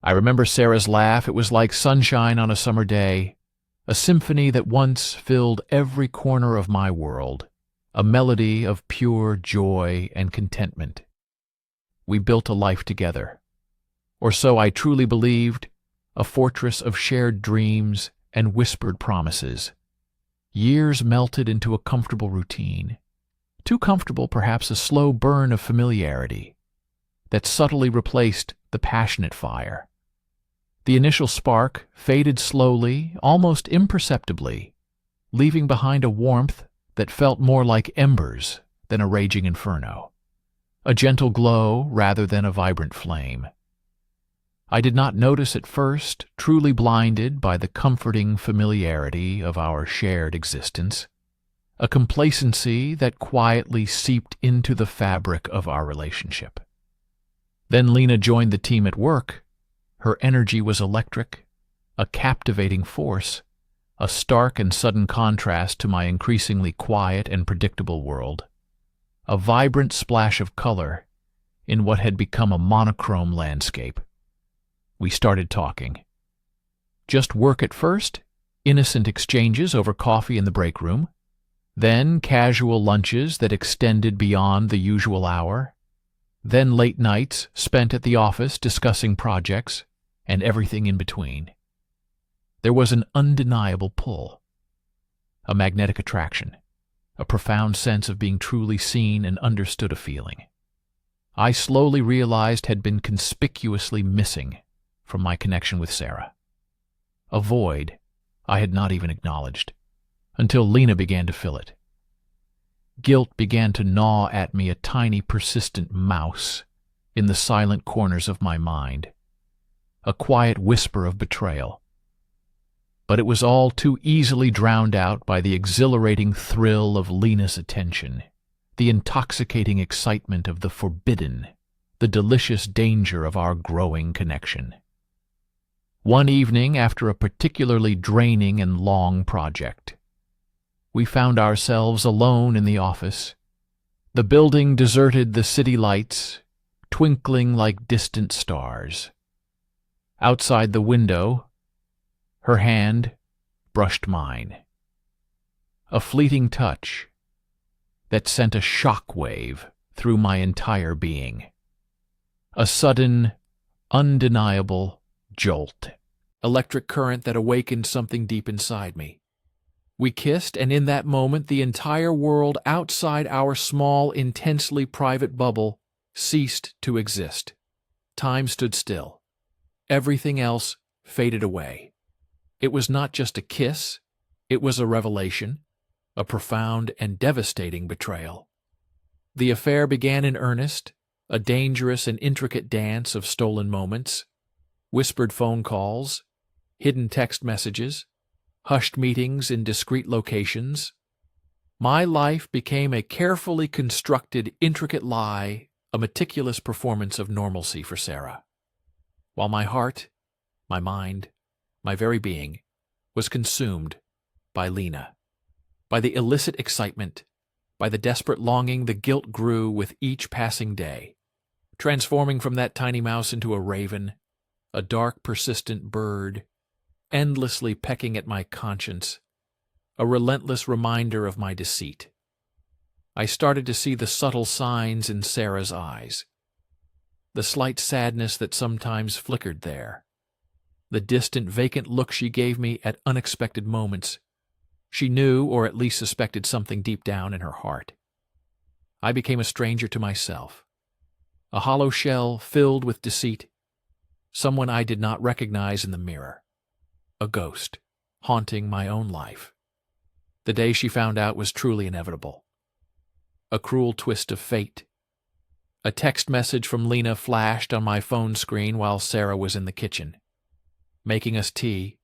I remember Sarah's laugh. It was like sunshine on a summer day, a symphony that once filled every corner of my world, a melody of pure joy and contentment. We built a life together, or so I truly believed, a fortress of shared dreams and whispered promises. Years melted into a comfortable routine, too comfortable perhaps a slow burn of familiarity that subtly replaced the passionate fire. The initial spark faded slowly, almost imperceptibly, leaving behind a warmth that felt more like embers than a raging inferno, a gentle glow rather than a vibrant flame. I did not notice at first, truly blinded by the comforting familiarity of our shared existence, a complacency that quietly seeped into the fabric of our relationship. Then Lena joined the team at work. Her energy was electric, a captivating force, a stark and sudden contrast to my increasingly quiet and predictable world, a vibrant splash of color in what had become a monochrome landscape. We started talking. Just work at first, innocent exchanges over coffee in the break room, then casual lunches that extended beyond the usual hour, then late nights spent at the office discussing projects, and everything in between. There was an undeniable pull, a magnetic attraction, a profound sense of being truly seen and understood, a feeling I slowly realized had been conspicuously missing from my connection with Sarah. A void I had not even acknowledged, until Lena began to fill it. Guilt began to gnaw at me, a tiny, persistent mouse in the silent corners of my mind, a quiet whisper of betrayal. But it was all too easily drowned out by the exhilarating thrill of Lena's attention, the intoxicating excitement of the forbidden, the delicious danger of our growing connection. One evening, after a particularly draining and long project, we found ourselves alone in the office, the building deserted, the city lights twinkling like distant stars. Outside the window, her hand brushed mine. A fleeting touch that sent a shock wave through my entire being. A sudden, undeniable jolt. Electric current that awakened something deep inside me. We kissed, and in that moment, the entire world outside our small, intensely private bubble ceased to exist. Time stood still. Everything else faded away. It was not just a kiss, it was a revelation, a profound and devastating betrayal. The affair began in earnest, a dangerous and intricate dance of stolen moments, whispered phone calls, hidden text messages, hushed meetings in discreet locations. My life became a carefully constructed, intricate lie, a meticulous performance of normalcy for Sarah, while my heart, my mind, my very being was consumed by Lena, by the illicit excitement, by the desperate longing. The guilt grew with each passing day, transforming from that tiny mouse into a raven, a dark, persistent bird, endlessly pecking at my conscience, a relentless reminder of my deceit. I started to see the subtle signs in Sarah's eyes, the slight sadness that sometimes flickered there, the distant, vacant look she gave me at unexpected moments. She knew, or at least suspected, something deep down in her heart. I became a stranger to myself, a hollow shell filled with deceit, someone I did not recognize in the mirror, a ghost haunting my own life. The day she found out was truly inevitable, a cruel twist of fate. A text message from Lena flashed on my phone screen while Sarah was in the kitchen, making us tea,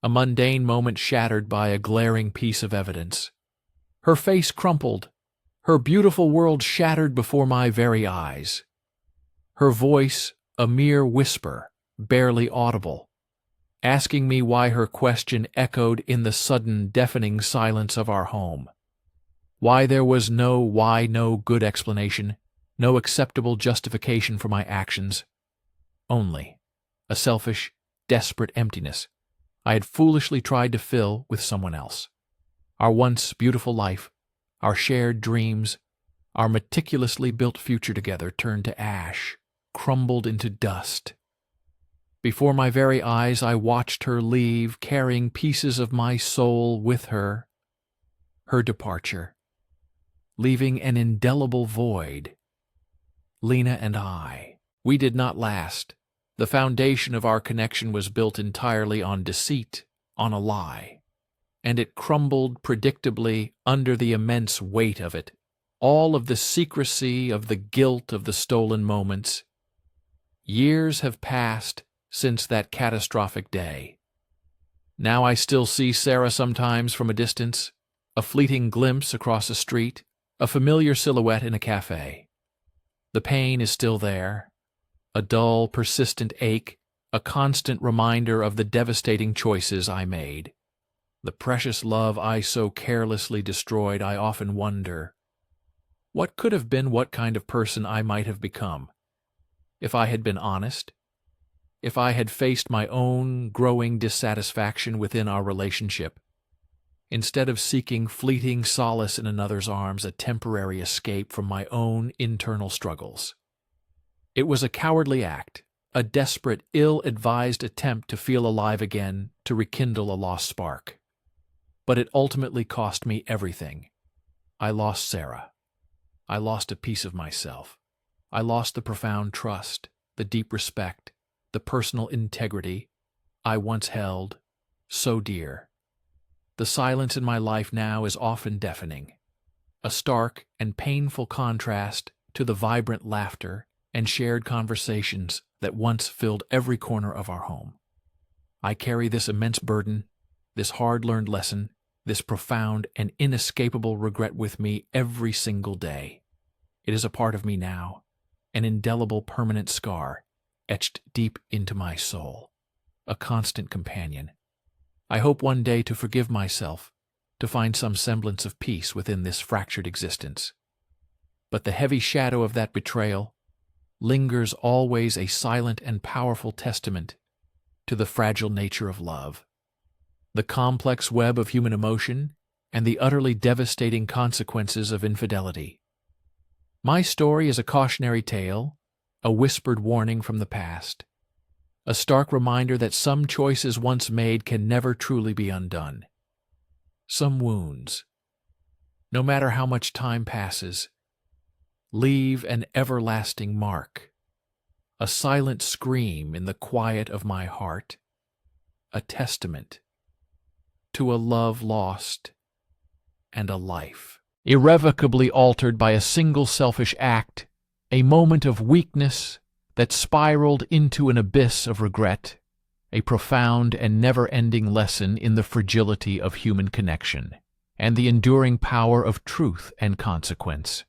a mundane moment shattered by a glaring piece of evidence. Her face crumpled, her beautiful world shattered before my very eyes. Her voice a mere whisper, barely audible, asking me why. Her question echoed in the sudden, deafening silence of our home. Why there was no good explanation, no acceptable justification for my actions. Only a selfish, desperate emptiness I had foolishly tried to fill with someone else. Our once beautiful life, our shared dreams, our meticulously built future together turned to ash, crumbled into dust. Before my very eyes I watched her leave, carrying pieces of my soul with her. Her departure, leaving an indelible void. Lena and I, we did not last. The foundation of our connection was built entirely on deceit, on a lie, and it crumbled predictably under the immense weight of it, all of the secrecy, of the guilt of the stolen moments. Years have passed since that catastrophic day. Now I still see Sarah sometimes from a distance, a fleeting glimpse across a street, a familiar silhouette in a cafe. The pain is still there, a dull, persistent ache, a constant reminder of the devastating choices I made. The precious love I so carelessly destroyed. I often wonder, what could have been, what kind of person I might have become, if I had been honest, if I had faced my own growing dissatisfaction within our relationship, instead of seeking fleeting solace in another's arms, a temporary escape from my own internal struggles. It was a cowardly act, a desperate, ill-advised attempt to feel alive again, to rekindle a lost spark. But it ultimately cost me everything. I lost Sarah. I lost a piece of myself. I lost the profound trust, the deep respect, the personal integrity I once held so dear. The silence in my life now is often deafening, a stark and painful contrast to the vibrant laughter and shared conversations that once filled every corner of our home. I carry this immense burden, this hard-learned lesson, this profound and inescapable regret with me every single day. It is a part of me now, an indelible permanent scar etched deep into my soul, a constant companion. I hope one day to forgive myself, to find some semblance of peace within this fractured existence. But the heavy shadow of that betrayal lingers always, a silent and powerful testament to the fragile nature of love, the complex web of human emotion, and the utterly devastating consequences of infidelity. My story is a cautionary tale, a whispered warning from the past, a stark reminder that some choices once made can never truly be undone. Some wounds, no matter how much time passes, leave an everlasting mark, a silent scream in the quiet of my heart, a testament to a love lost and a life irrevocably altered by a single selfish act, a moment of weakness that spiraled into an abyss of regret, a profound and never-ending lesson in the fragility of human connection and the enduring power of truth and consequence.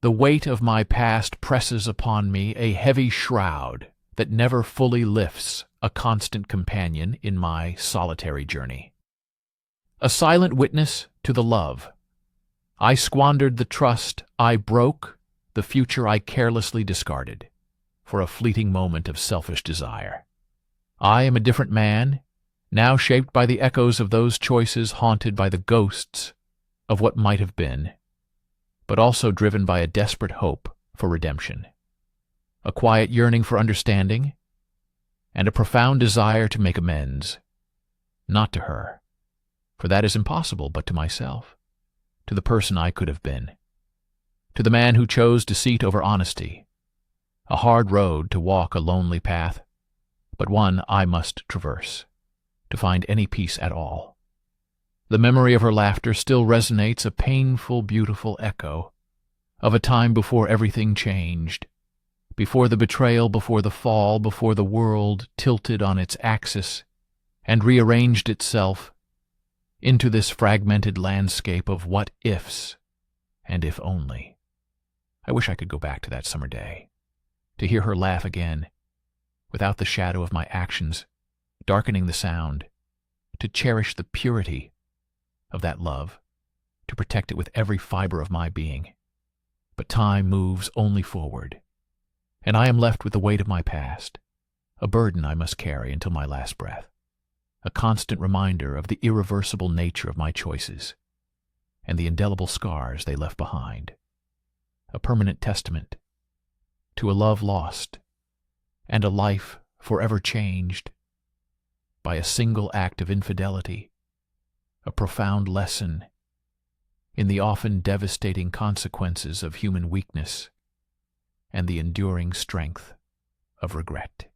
The weight of my past presses upon me, a heavy shroud that never fully lifts, a constant companion in my solitary journey. A silent witness to the love. I squandered the trust I broke, the future I carelessly discarded, for a fleeting moment of selfish desire. I am a different man, now shaped by the echoes of those choices, haunted by the ghosts of what might have been, but also driven by a desperate hope for redemption, a quiet yearning for understanding, and a profound desire to make amends, not to her, for that is impossible, but to myself, to the person I could have been, to the man who chose deceit over honesty. A hard road to walk, a lonely path, but one I must traverse, to find any peace at all. The memory of her laughter still resonates, a painful, beautiful echo of a time before everything changed, before the betrayal, before the fall, before the world tilted on its axis and rearranged itself into this fragmented landscape of what-ifs and if only. I wish I could go back to that summer day, to hear her laugh again, without the shadow of my actions darkening the sound, to cherish the purity of that love, to protect it with every fiber of my being. But time moves only forward, and I am left with the weight of my past, a burden I must carry until my last breath, a constant reminder of the irreversible nature of my choices and the indelible scars they left behind, a permanent testament to a love lost and a life forever changed by a single act of infidelity, a profound lesson in the often devastating consequences of human weakness and the enduring strength of regret.